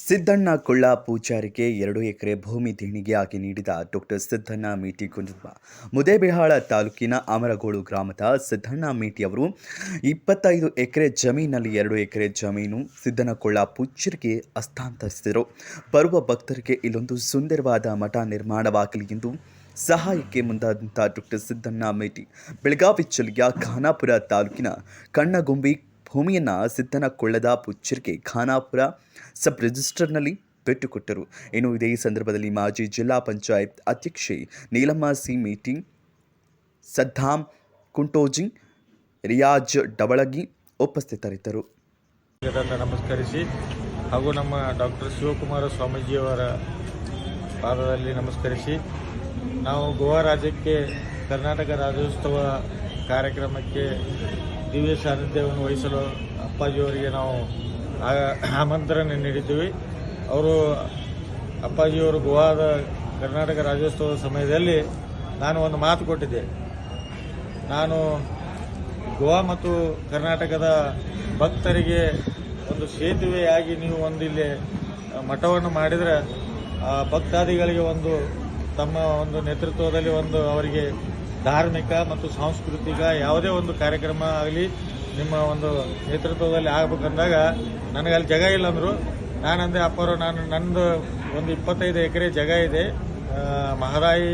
ಸಿದ್ದಣ್ಣ ಕೊಳ್ಳ ಪೂಜಾರಿಗೆ 2 ಎಕರೆ ಭೂಮಿ ದೇಣಿಗೆಯಾಗಿ ನೀಡಿದ ಡಾಕ್ಟರ್ ಸಿದ್ದಣ್ಣ ಮೇಟಿ ಕುಟುಂಬ. ಮುದೇಬಿಹಾಳ ತಾಲೂಕಿನ ಅಮರಗೋಳು ಗ್ರಾಮದ ಸಿದ್ದಣ್ಣ ಮೇಟಿ ಅವರು 25 ಎಕರೆ ಜಮೀನಲ್ಲಿ 2 ಎಕರೆ ಜಮೀನು ಸಿದ್ದಣ್ಣ ಕೊಳ್ಳ ಪೂಜಾರಿಗೆ ಹಸ್ತಾಂತರಿಸಿದರು. ಬರುವ ಭಕ್ತರಿಗೆ ಇಲ್ಲೊಂದು ಸುಂದರವಾದ ಮಠ ನಿರ್ಮಾಣವಾಗಲಿ ಎಂದು ಸಹಾಯಕ್ಕೆ ಮುಂದಾದಂಥ ಡಾಕ್ಟರ್ ಸಿದ್ದಣ್ಣ ಮೇಟಿ ಬೆಳಗಾವಿ ಜಿಲ್ಲೆಯ ಖಾನಾಪುರ ತಾಲೂಕಿನ ಕಣ್ಣಗೊಂಬಿ ಭೂಮಿಯನ್ನು ಸಿದ್ದಣ್ಣ ಕೊಳ್ಳದ ಪೂಜಾರಿಗೆ ಖಾನಾಪುರ ಸಬ್ ರಿಜಿಸ್ಟರ್ನಲ್ಲಿ ಬಿಟ್ಟುಕೊಟ್ಟರು. ಇನ್ನು ಇದೇ ಸಂದರ್ಭದಲ್ಲಿ ಮಾಜಿ ಜಿಲ್ಲಾ ಪಂಚಾಯತ್ ಅಧ್ಯಕ್ಷೆ ನೀಲಮ್ಮ ಸಿ ಮೇಟಿ, ಸದ್ದಾಂ ಕುಂಟೋಜಿ, ರಿಯಾಜ್ ಡವಳಗಿ ಉಪಸ್ಥಿತರಿದ್ದರು. ನಮಸ್ಕರಿಸಿ ಹಾಗೂ ನಮ್ಮ ಡಾಕ್ಟರ್ ಶಿವಕುಮಾರ ಸ್ವಾಮೀಜಿಯವರ ಪಾದದಲ್ಲಿ ನಮಸ್ಕರಿಸಿ ನಾವು ಗೋವಾ ರಾಜ್ಯಕ್ಕೆ ಕರ್ನಾಟಕ ರಾಜ್ಯೋತ್ಸವ ಕಾರ್ಯಕ್ರಮಕ್ಕೆ ದಿವ್ಯ ಸಾನ್ನಿಧ್ಯವನ್ನು ವಹಿಸಲು ಅಪ್ಪಾಜಿಯವರಿಗೆ ನಾವು ಆಮಂತ್ರಣ ನೀಡಿದ್ದೀವಿ. ಅಪ್ಪಾಜಿಯವರು ಗೋವಾದ ಕರ್ನಾಟಕ ರಾಜ್ಯೋತ್ಸವದ ಸಮಯದಲ್ಲಿ ನಾನು ಒಂದು ಮಾತು ಕೊಟ್ಟಿದ್ದೆ. ನಾನು ಗೋವಾ ಮತ್ತು ಕರ್ನಾಟಕದ ಭಕ್ತರಿಗೆ ಒಂದು ಸೇತುವೆಯಾಗಿ ನೀವು ಇಲ್ಲಿ ಮಠವನ್ನು ಮಾಡಿದರೆ ಭಕ್ತಾದಿಗಳಿಗೆ ತಮ್ಮ ನೇತೃತ್ವದಲ್ಲಿ ಅವರಿಗೆ ಧಾರ್ಮಿಕ ಮತ್ತು ಸಾಂಸ್ಕೃತಿಕ ಯಾವುದೇ ಒಂದು ಕಾರ್ಯಕ್ರಮ ಆಗಲಿ ನಿಮ್ಮ ನೇತೃತ್ವದಲ್ಲಿ ಆಗಬೇಕಂದಾಗ ನನಗೆ ಅಲ್ಲಿ ಜಾಗ ಇಲ್ಲ ಅಂದರು. ನಾನಂದೆ ಅಪ್ಪರು ನಂದು 25 ಎಕರೆ ಜಾಗ ಇದೆ ಮಹದಾಯಿ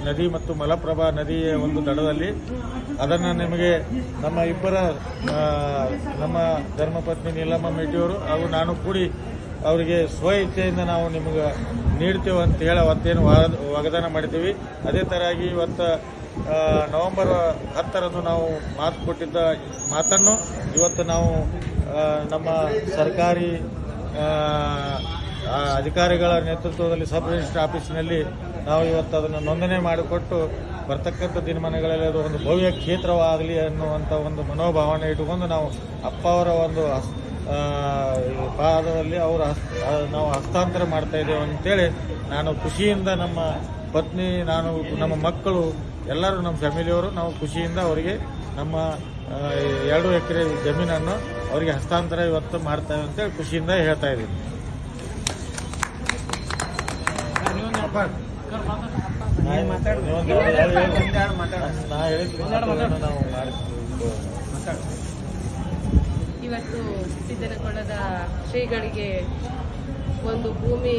ನದಿ ಮತ್ತು ಮಲಪ್ರಭಾ ನದಿಯ ದಡದಲ್ಲಿ. ಅದನ್ನು ನಿಮಗೆ ನಮ್ಮ ಧರ್ಮಪತ್ನಿ ನೀಲಮ್ಮ ಮೇಟಿಯವರು ಹಾಗೂ ನಾನು ಕೂಡಿ ಅವರಿಗೆ ಸ್ವ ಇಚ್ಛೆಯಿಂದ ನಾವು ನಿಮಗೆ ನೀಡ್ತೇವೆ ಅಂತ ಹೇಳಿ ಅವತ್ತೇನು ವಾಗ್ದಾನ ಮಾಡಿದ್ದೀವಿ. ಅದೇ ಥರಾಗಿ ಇವತ್ತು ನವೆಂಬರ್ 10ರಂದು ನಾವು ಮಾತು ಕೊಟ್ಟಿದ್ದ ಮಾತನ್ನು ಇವತ್ತು ನಾವು ನಮ್ಮ ಸರ್ಕಾರಿ ಅಧಿಕಾರಿಗಳ ನೇತೃತ್ವದಲ್ಲಿ ಸಬ್ ರಿಜಿಸ್ಟರ್ ಆಫೀಸಿನಲ್ಲಿ ನಾವು ಇವತ್ತು ಅದನ್ನು ನೋಂದಣಿ ಮಾಡಿಕೊಟ್ಟು ಬರ್ತಕ್ಕಂಥ ದಿನಮಾನಗಳಲ್ಲಿ ಅದು ಒಂದು ಭವ್ಯ ಕ್ಷೇತ್ರವಾಗಲಿ ಅನ್ನುವಂಥ ಮನೋಭಾವನೆ ಇಟ್ಟುಕೊಂಡು ನಾವು ಅಪ್ಪ ಅವರ ಪಾದದಲ್ಲಿ ನಾವು ಹಸ್ತಾಂತರ ಮಾಡ್ತಾ ಇದ್ದೇವೆ ಅಂತೇಳಿ ನಾನು ಖುಷಿಯಿಂದ ನಮ್ಮ ಪತ್ನಿ, ನಾನು, ನಮ್ಮ ಮಕ್ಕಳು ಎಲ್ಲರೂ ನಮ್ಮ ಫ್ಯಾಮಿಲಿಯವರು ನಾವು ಖುಷಿಯಿಂದ ಅವರಿಗೆ ನಮ್ಮ 2 ಎಕರೆ ಜಮೀನನ್ನು ಅವರಿಗೆ ಹಸ್ತಾಂತರ ಇವತ್ತು ಮಾಡ್ತೇವೆ ಅಂತೇಳಿ ಖುಷಿಯಿಂದ ಹೇಳ್ತಾ ಇದ್ದೀನಿ. ಇವತ್ತು ಸಿದ್ದನಕೊಳ್ಳದ ಶ್ರೀಗಳಿಗೆ ಒಂದು ಭೂಮಿ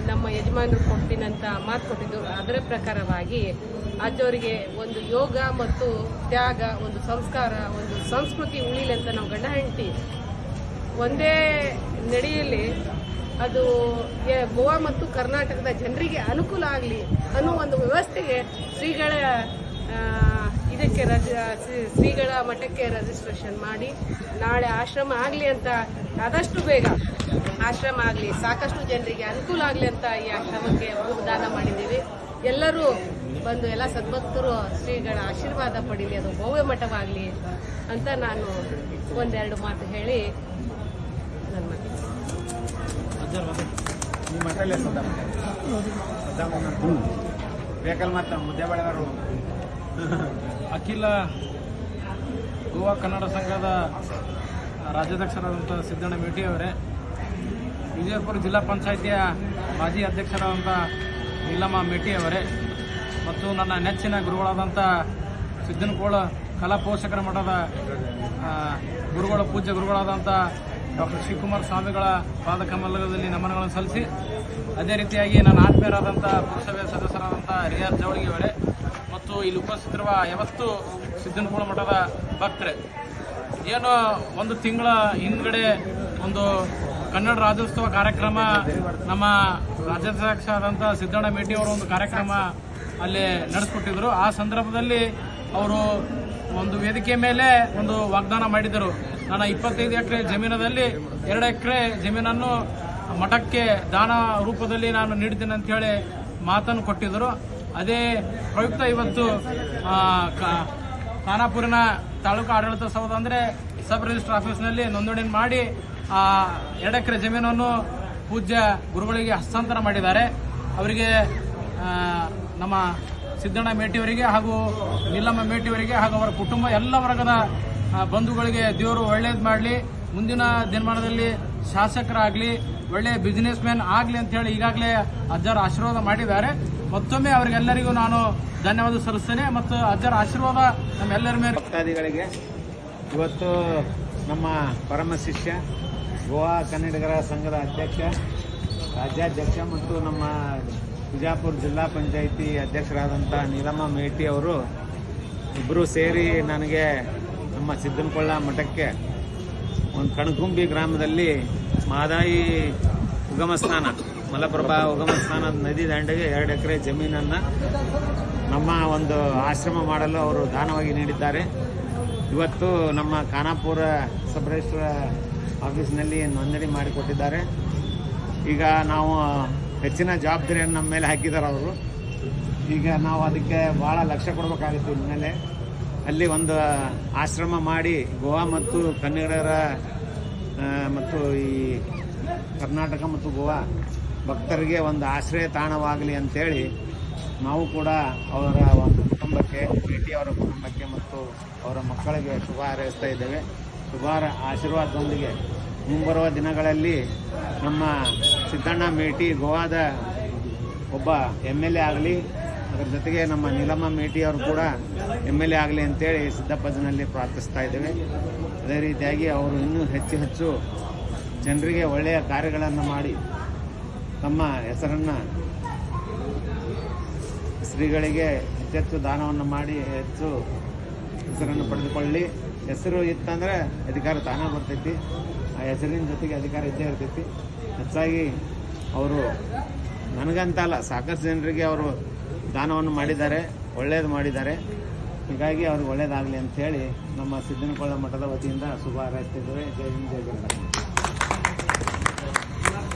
ನಮ್ಮ ಯಜಮಾನರು ಕೊಡ್ತೀನಂತ ಮಾತು ಕೊಟ್ಟಿದ್ದು. ಅದರ ಪ್ರಕಾರವಾಗಿ ಅಜ್ಜವರಿಗೆ ಒಂದು ಯೋಗ ಮತ್ತು ತ್ಯಾಗ, ಒಂದು ಸಂಸ್ಕಾರ, ಒಂದು ಸಂಸ್ಕೃತಿ ಉಳಿಲಿ ಅಂತ ನಾವು ಗಂಡ ಹೆಂಡತಿ ಒಂದೇ ನಡೆಯಲ್ಲಿ ಅದು ಗೋವಾ ಮತ್ತು ಕರ್ನಾಟಕದ ಜನರಿಗೆ ಅನುಕೂಲ ಆಗಲಿ ಅನ್ನೋ ಒಂದು ವ್ಯವಸ್ಥೆಗೆ ಶ್ರೀಗಳ ಮಠಕ್ಕೆ ರಿಜಿಸ್ಟ್ರೇಷನ್ ಮಾಡಿ ನಾಳೆ ಆಶ್ರಮ ಆಗಲಿ ಅಂತ, ಆದಷ್ಟು ಬೇಗ ಆಶ್ರಮ ಆಗಲಿ, ಸಾಕಷ್ಟು ಜನರಿಗೆ ಅನುಕೂಲ ಆಗಲಿ ಅಂತ ಈ ಆಶ್ರಮಕ್ಕೆ ದಾನ ಮಾಡಿದ್ದೀವಿ. ಎಲ್ಲರೂ ಬಂದು ಎಲ್ಲ ಸದ್ಭಕ್ತರು ಶ್ರೀಗಳ ಆಶೀರ್ವಾದ ಪಡೀಲಿ, ಅದು ಭವ್ಯ ಮಠವಾಗಲಿ ಅಂತ ನಾನು 1-2 ಮಾತು ಹೇಳಿ ನನ್ನ ಅಖಿಲ ಗೋವಾ ಕನ್ನಡ ಸಂಘದ ರಾಜ್ಯಾಧ್ಯಕ್ಷರಾದಂಥ ಸಿದ್ದಣ್ಣ ಮೇಟಿ ಅವರೇ, ವಿಜಯಪುರ ಜಿಲ್ಲಾ ಪಂಚಾಯಿತಿಯ ಮಾಜಿ ಅಧ್ಯಕ್ಷರಾದಂಥ ನೀಲಮ್ಮ ಮೇಟಿ ಅವರೇ, ಮತ್ತು ನನ್ನ ನೆಚ್ಚಿನ ಗುರುಗಳಾದಂಥ ಸಿದ್ದನಕೋಳ ಕಲಾ ಪೋಷಕರ ಮಠದ ಪೂಜ್ಯ ಗುರುಗಳಾದಂಥ ಡಾಕ್ಟರ್ ಶಿವಕುಮಾರ ಸ್ವಾಮಿಗಳ ಪಾದಕಮಲದಲ್ಲಿ ನಮನಗಳನ್ನು ಸಲ್ಲಿಸಿ, ಅದೇ ರೀತಿಯಾಗಿ ನನ್ನ ಆತ್ಮೀಯರಾದಂಥ ಪುರಸಭೆಯ ಸದಸ್ಯರಾದಂಥ ರಿಯಾಜ್ ಡವಳಗಿ ಅವರೇ ಮತ್ತು ಇಲ್ಲಿ ಉಪಸ್ಥಿತರುವ ಯಾವತ್ತು ಸಿದ್ದನಕೋಳ ಮಠದ ಭಕ್ತರೇ, ಏನು 1 ತಿಂಗಳ ಹಿಂದ್ಗಡೆ ಕನ್ನಡ ರಾಜ್ಯೋತ್ಸವ ಕಾರ್ಯಕ್ರಮ ನಮ್ಮ ರಾಜ್ಯಾಧ್ಯಕ್ಷರಾದಂಥ ಸಿದ್ದಣ್ಣ ಮೇಟಿ ಅವರು ಕಾರ್ಯಕ್ರಮ ಅಲ್ಲಿ ನಡೆಸ್ಕೊಟ್ಟಿದ್ರು. ಆ ಸಂದರ್ಭದಲ್ಲಿ ಅವರು ವೇದಿಕೆ ಮೇಲೆ ವಾಗ್ದಾನ ಮಾಡಿದರು. ನಾನು 25 ಎಕರೆ ಜಮೀನದಲ್ಲಿ 2 ಎಕರೆ ಜಮೀನನ್ನು ಮಠಕ್ಕೆ ದಾನ ರೂಪದಲ್ಲಿ ನಾನು ನೀಡ್ತೀನಿ ಅಂತ ಹೇಳಿ ಮಾತನ್ನು ಕೊಟ್ಟಿದ್ದರು. ಅದೇ ಪ್ರಯುಕ್ತ ಇವತ್ತು ಖಾನಾಪುರಿನ ತಾಲೂಕು ಆಡಳಿತ ಸೌಧ ಅಂದರೆ ಸಬ್ ರಿಜಿಸ್ಟರ್ ಆಫೀಸ್ನಲ್ಲಿ ನೋಂದಣಿ ಮಾಡಿ 2 ಎಕರೆ ಜಮೀನನ್ನು ಪೂಜ್ಯ ಗುರುಗಳಿಗೆ ಹಸ್ತಾಂತರ ಮಾಡಿದ್ದಾರೆ. ಅವರಿಗೆ ನಮ್ಮ ಸಿದ್ದಣ್ಣ ಮೇಟಿಯವರಿಗೆ ಹಾಗೂ ನೀಲಮ್ಮ ಮೇಟಿಯವರಿಗೆ ಹಾಗೂ ಅವರ ಕುಟುಂಬ ಎಲ್ಲ ವರ್ಗದ ಬಂಧುಗಳಿಗೆ ದೇವರು ಒಳ್ಳೇದು ಮಾಡಲಿ. ಮುಂದಿನ ದಿನಮಾನದಲ್ಲಿ ಶಾಸಕರಾಗಲಿ, ಒಳ್ಳೆಯ ಬಿಸಿನೆಸ್ ಮ್ಯಾನ್ ಆಗಲಿ ಅಂತ ಹೇಳಿ ಈಗಾಗಲೇ ಅಜ್ಜರ ಆಶೀರ್ವಾದ ಮಾಡಿದ್ದಾರೆ. ಮತ್ತೊಮ್ಮೆ ಅವರಿಗೆಲ್ಲರಿಗೂ ನಾನು ಧನ್ಯವಾದ ಸಲ್ಲಿಸ್ತೇನೆ ಮತ್ತು ಅಜ್ಜರ ಆಶೀರ್ವಾದ ನಮ್ಮೆಲ್ಲರ ಮೇಲೆ. ಭಕ್ತಾದಿಗಳಿಗೆ ಇವತ್ತು ನಮ್ಮ ಪರಮ ಶಿಷ್ಯ ಗೋವಾ ಕನ್ನಡಿಗರ ಸಂಘದ ಅಧ್ಯಕ್ಷ, ರಾಜ್ಯಾಧ್ಯಕ್ಷ ಮತ್ತು ನಮ್ಮ ಬಿಜಾಪುರ ಜಿಲ್ಲಾ ಪಂಚಾಯಿತಿ ಅಧ್ಯಕ್ಷರಾದಂಥ ನೀಲಮ್ಮ ಮೇಟಿ ಅವರು ಇಬ್ಬರು ಸೇರಿ ನನಗೆ ನಮ್ಮ ಸಿದ್ದನಕೊಳ್ಳ ಮಠಕ್ಕೆ ಒಂದು ಕಣಕುಂಬಿ ಗ್ರಾಮದಲ್ಲಿ ಮಹದಾಯಿ ಉಗಮ ಸ್ನಾನ, ಮಲಪ್ರಭಾ ಉಗಮ ಸ್ನಾನ ನದಿ ದಂಡೆಗೆ 2 ಎಕರೆ ಜಮೀನನ್ನು ನಮ್ಮ ಒಂದು ಆಶ್ರಮ ಮಾಡಲು ಅವರು ದಾನವಾಗಿ ನೀಡಿದ್ದಾರೆ. ಇವತ್ತು ನಮ್ಮ ಖಾನಾಪುರ ಸಬ್ ರಿಜಿಸ್ಟ್ರಾರ್ ಆಫೀಸ್ನಲ್ಲಿ ನೋಂದಣಿ ಮಾಡಿಕೊಟ್ಟಿದ್ದಾರೆ. ಈಗ ನಾವು ಹೆಚ್ಚಿನ ಜವಾಬ್ದಾರಿಯನ್ನು ನಮ್ಮ ಮೇಲೆ ಹಾಕಿದ್ದಾರೆ ಅವರು. ಈಗ ನಾವು ಅದಕ್ಕೆ ಭಾಳ ಲಕ್ಷ್ಯ ಕೊಡಬೇಕಾಗಿತ್ತು. ಇನ್ಮೇಲೆ ಅಲ್ಲಿ ಒಂದು ಆಶ್ರಮ ಮಾಡಿ ಗೋವಾ ಮತ್ತು ಕನ್ನಡಿಗರ ಮತ್ತು ಈ ಕರ್ನಾಟಕ ಮತ್ತು ಗೋವಾ ಭಕ್ತರಿಗೆ ಒಂದು ಆಶ್ರಯ ತಾಣವಾಗಲಿ ಅಂಥೇಳಿ ನಾವು ಕೂಡ ಅವರ ಒಂದು ಕುಟುಂಬಕ್ಕೆ, ಭೇಟಿಯವರ ಕುಟುಂಬಕ್ಕೆ ಮತ್ತು ಅವರ ಮಕ್ಕಳಿಗೆ ಶುಭ ಹಾರೈಸ್ತಾ ಇದ್ದೇವೆ. ಶುಭ ಆಶೀರ್ವಾದದೊಂದಿಗೆ ಮುಂಬರುವ ದಿನಗಳಲ್ಲಿ ನಮ್ಮ ಸಿದ್ದಣ್ಣ ಮೇಟಿ ಗೋವಾದ ಒಬ್ಬ MLA ಆಗಲಿ, ಅದರ ಜೊತೆಗೆ ನಮ್ಮ ನೀಲಮ್ಮ ಮೇಟಿಯವರು ಕೂಡ MLA ಆಗಲಿ ಅಂತೇಳಿ ಸಿದ್ದಪ್ಪಜ್ಜನಲ್ಲಿ ಪ್ರಾರ್ಥಿಸ್ತಾ ಇದ್ದೇವೆ. ಅದೇ ರೀತಿಯಾಗಿ ಅವರು ಇನ್ನೂ ಹೆಚ್ಚು ಜನರಿಗೆ ಒಳ್ಳೆಯ ಕಾರ್ಯಗಳನ್ನು ಮಾಡಿ ತಮ್ಮ ಹೆಸರನ್ನು ಶ್ರೀಗಳಿಗೆ ಹೆಚ್ಚು ದಾನವನ್ನು ಮಾಡಿ ಹೆಚ್ಚು ಹೆಸರನ್ನು ಪಡೆದುಕೊಳ್ಳಿ. ಹೆಸರು ಇತ್ತಂದರೆ ಅಧಿಕಾರ ತಾನೇ ಬರ್ತೈತಿ, ಆ ಹೆಸರಿನ ಜೊತೆಗೆ ಅಧಿಕಾರ ಇದ್ದೇ ಇರ್ತೈತಿ. ಹೆಚ್ಚಾಗಿ ಅವರು ನನಗಂತಲ್ಲ, ಸಾಕಷ್ಟು ಜನರಿಗೆ ಅವರು ದಾನವನ್ನು ಮಾಡಿದ್ದಾರೆ, ಒಳ್ಳೆಯದು ಮಾಡಿದ್ದಾರೆ. ಹೀಗಾಗಿ ಅವ್ರಿಗೆ ಒಳ್ಳೆಯದಾಗಲಿ ಅಂಥೇಳಿ ನಮ್ಮ ಸಿದ್ದನಕೊಳ್ಳ ಮಠದ ವತಿಯಿಂದ ಶುಭ ಹಾರೈಸ್ತಿದ್ದೇವೆ. ಜೈ ಹಿಂದ್, ಜೈ ಕರ್ನಾಟಕ.